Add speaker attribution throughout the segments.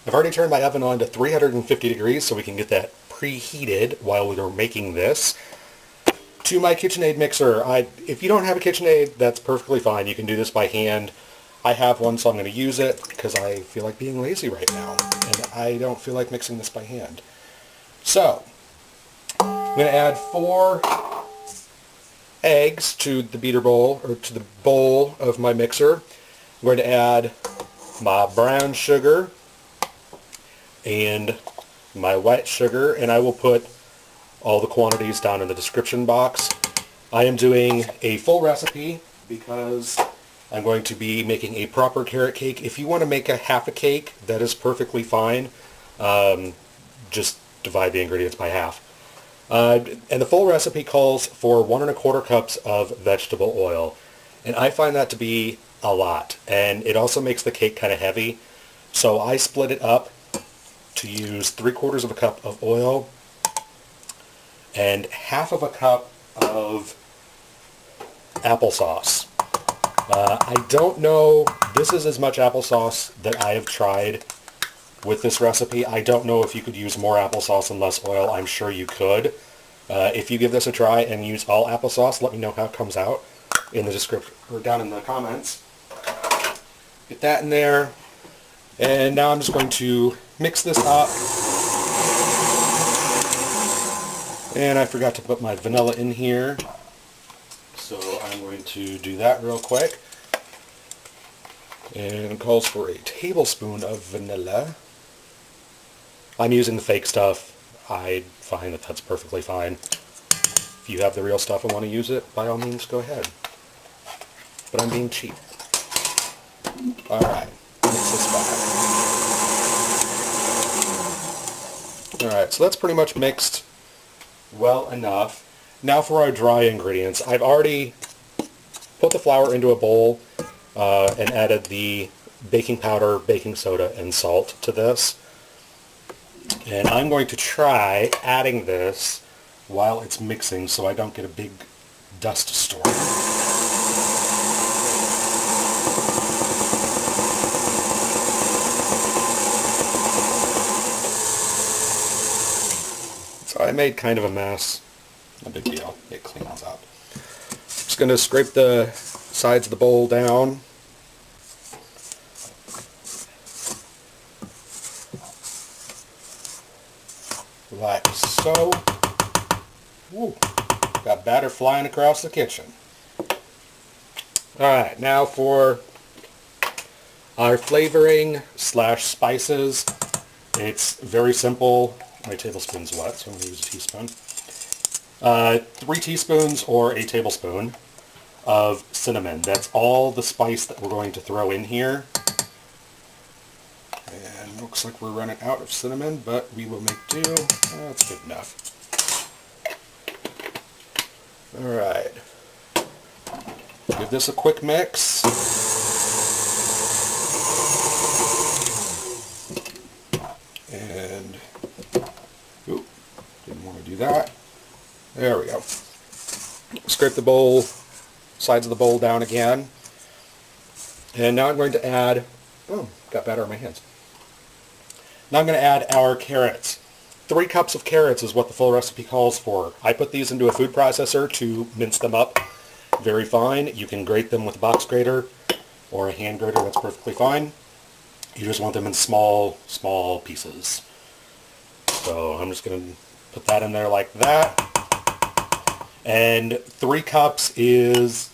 Speaker 1: I've already turned my oven on to 350 degrees so we can get that preheated while we're making this. To my KitchenAid mixer, if you don't have a KitchenAid, that's perfectly fine. You can do this by hand. I have one, so I'm going to use it because I feel like being lazy right now, and I don't feel like mixing this by hand. So, I'm going to add 4 eggs to the beater bowl, or to the bowl of my mixer. I'm going to add my brown sugar and my white sugar, and I will put all the quantities down in the description box. I am doing a full recipe because I'm going to be making a proper carrot cake. If you want to make a half a cake, that is perfectly fine. Just divide the ingredients by half. And the full recipe calls for 1 1/4 cups of vegetable oil. And I find that to be a lot. And it also makes the cake kind of heavy. So I split it up to use 3/4 of a cup of oil and 1/2 of a cup of applesauce. I don't know, this is as much applesauce that I have tried with this recipe. I don't know if you could use more applesauce and less oil. I'm sure you could. If you give this a try and use all applesauce, let me know how it comes out in the description or down in the comments. Get that in there. And now I'm just going to mix this up. And I forgot to put my vanilla in here. So I'm going to do that real quick. And it calls for a tablespoon of vanilla. I'm using the fake stuff. I find that that's perfectly fine. If you have the real stuff and want to use it, by all means go ahead. But I'm being cheap. Alright, mix this back. Alright, so that's pretty much mixed well enough. Now for our dry ingredients. I've already put the flour into a bowl and added the baking powder, baking soda, and salt to this. And I'm going to try adding this while it's mixing so I don't get a big dust storm. So I made kind of a mess. No big deal. It cleans up. Just going to scrape the sides of the bowl down. Like so. Woo. Got batter flying across the kitchen. Alright, now for our flavoring / spices. It's very simple. My tablespoon's wet, so I'm going to use a teaspoon. 3 teaspoons or a tablespoon of cinnamon. That's all the spice that we're going to throw in here. And looks like we're running out of cinnamon, but we will make do. That's good enough. Alright. Give this a quick mix. And, oop, didn't want to do that. There we go. Scrape the bowl, sides of the bowl down again. And now I'm going to add, oh, got batter on my hands. Now I'm going to add our carrots. 3 cups of carrots is what the full recipe calls for. I put these into a food processor to mince them up very fine. You can grate them with a box grater or a hand grater, that's perfectly fine. You just want them in small pieces. So I'm just going to put that in there like that. And 3 cups is,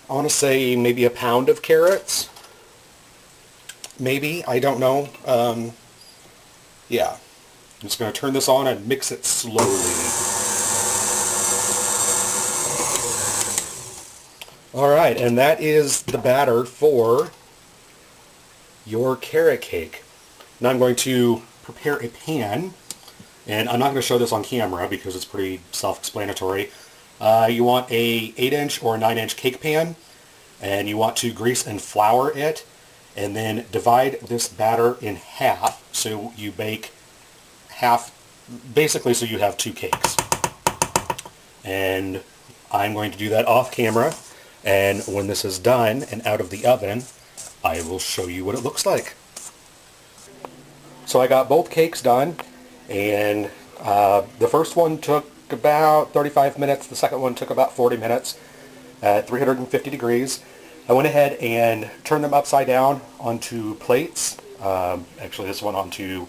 Speaker 1: I want to say maybe a pound of carrots. Maybe, I don't know. Yeah. I'm just going to turn this on and mix it slowly. Alright, and that is the batter for your carrot cake. Now I'm going to prepare a pan, and I'm not going to show this on camera because it's pretty self-explanatory. You want a 8-inch or a 9-inch cake pan, and you want to grease and flour it, and then divide this batter in half so you bake half, basically so you have 2 cakes. And I'm going to do that off camera, and when this is done and out of the oven, I will show you what it looks like. So I got both cakes done, and the first one took about 35 minutes. The second one took about 40 minutes at 350 degrees. I went ahead and turned them upside down onto plates. Actually, this one onto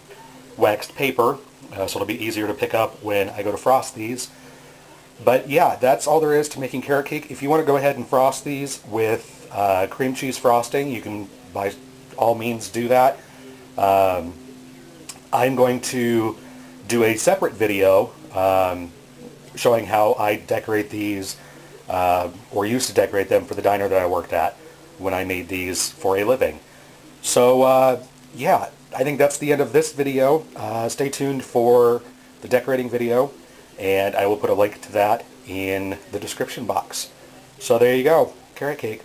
Speaker 1: waxed paper, so it'll be easier to pick up when I go to frost these. But yeah, that's all there is to making carrot cake. If you want to go ahead and frost these with cream cheese frosting, you can by all means do that. I'm going to do a separate video showing how I decorate these, or used to decorate them for the diner that I worked at when I made these for a living. So yeah, I think that's the end of this video. Stay tuned for the decorating video, and I will put a link to that in the description box. So there you go, carrot cake.